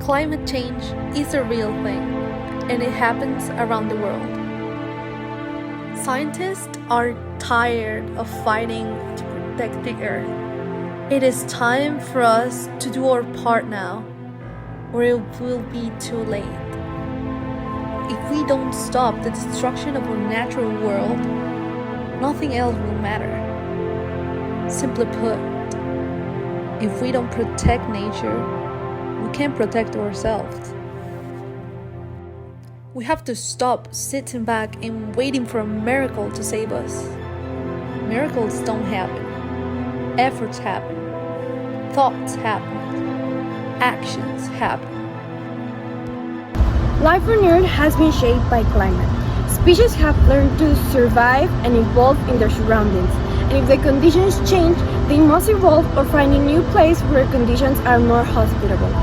Climate change is a real thing, and it happens around the world. Scientists are tired of fighting to protect the Earth. It is time for us to do our part now, or it will be too late. If we don't stop the destruction of our natural world, nothing else will matter. Simply put, if we don't protect nature, we can't protect ourselves. We have to stop sitting back and waiting for a miracle to save us. Miracles don't happen. Efforts happen. Thoughts happen. Actions happen. Life on Earth has been shaped by climate. Species have learned to survive and evolve in their surroundings. And if the conditions change, they must evolve or find a new place where conditions are more hospitable.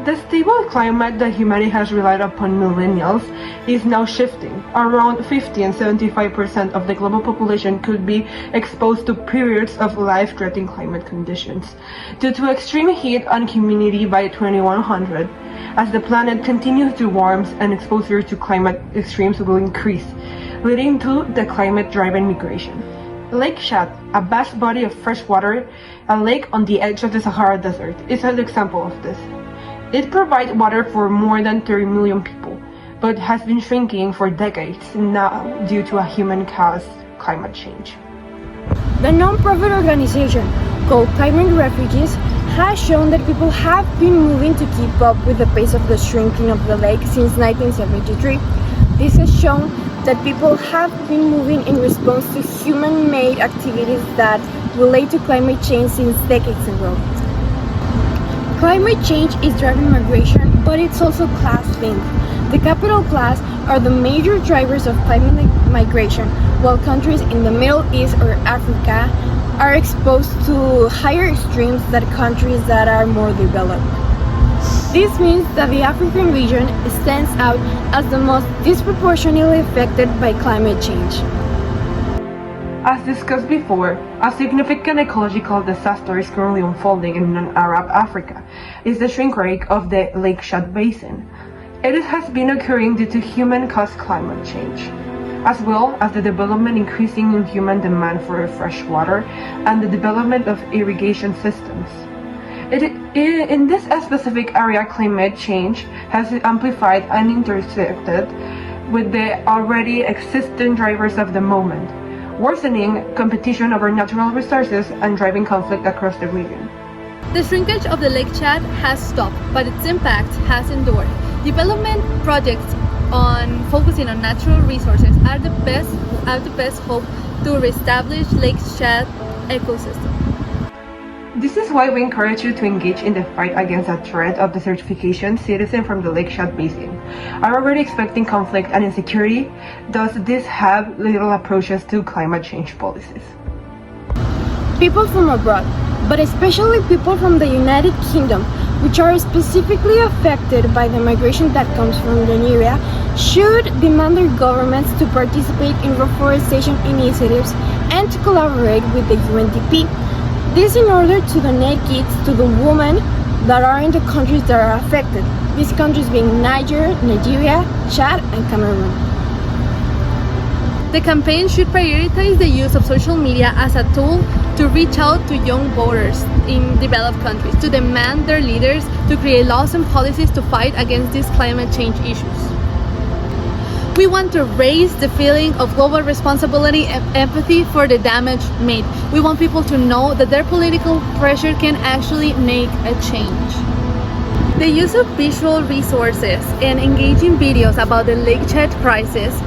The stable climate that humanity has relied upon millennials is now shifting. Around 50 and 75% of the global population could be exposed to periods of life-threatening climate conditions due to extreme heat and humidity by 2100. As the planet continues to warm and exposure to climate extremes will increase, leading to the climate-driven migration. Lake Chad, a vast body of fresh water, a lake on the edge of the Sahara Desert, is an example of this. It provides water for more than 30 million people, but has been shrinking for decades now due to a human-caused climate change. The non-profit organization called Climate Refugees has shown that people have been moving to keep up with the pace of the shrinking of the lake since 1973. This has shown that people have been moving in response to human-made activities that relate to climate change since decades ago. Climate change is driving migration, but it's also class-linked. The capital class are the major drivers of climate migration, while countries in the Middle East or Africa are exposed to higher extremes than countries that are more developed. This means that the African region stands out as the most disproportionately affected by climate change. As discussed before, a significant ecological disaster is currently unfolding in non-Arab Africa, is the shrinkage of the Lake Chad Basin. It has been occurring due to human-caused climate change, as well as the development increasing in human demand for fresh water and the development of irrigation systems. In this specific area, climate change has amplified and intersected with the already existing drivers of the moment, worsening competition over natural resources and driving conflict across the region. The shrinkage of the Lake Chad has stopped, but its impact has endured. Development projects on focusing on natural resources are the best hope to reestablish Lake Chad ecosystem. This is why we encourage you to engage in the fight against the threat of desertification citizens from the Lake Chad Basin are already expecting conflict and insecurity, thus this have little approaches to climate change policies. People from abroad, but especially people from the United Kingdom, which are specifically affected by the migration that comes from the area, should demand their governments to participate in reforestation initiatives and to collaborate with the UNDP. This in order to donate kits to the women that are in the countries that are affected. These countries being Niger, Nigeria, Chad, and Cameroon. The campaign should prioritize the use of social media as a tool to reach out to young voters in developed countries, to demand their leaders to create laws and policies to fight against these climate change issues. We want to raise the feeling of global responsibility and empathy for the damage made. We want people to know that their political pressure can actually make a change. The use of visual resources and engaging videos about the Lake Chad crisis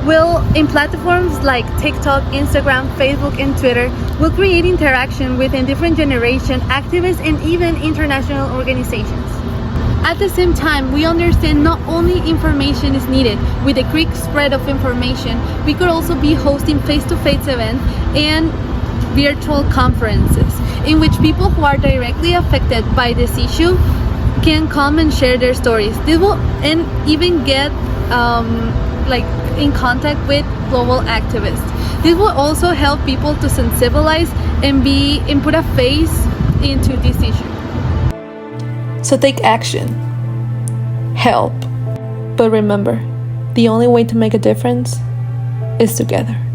will, in platforms like TikTok, Instagram, Facebook, and Twitter, will create interaction within different generation activists and even international organizations. At the same time, we understand not only information is needed. With the quick spread of information, we could also be hosting face-to-face events and virtual conferences in which people who are directly affected by this issue can come and share their stories. This will and even get in contact with global activists. This will also help people to sensibilize and put a face into this issue. So take action. help. But remember, the only way to make a difference is together.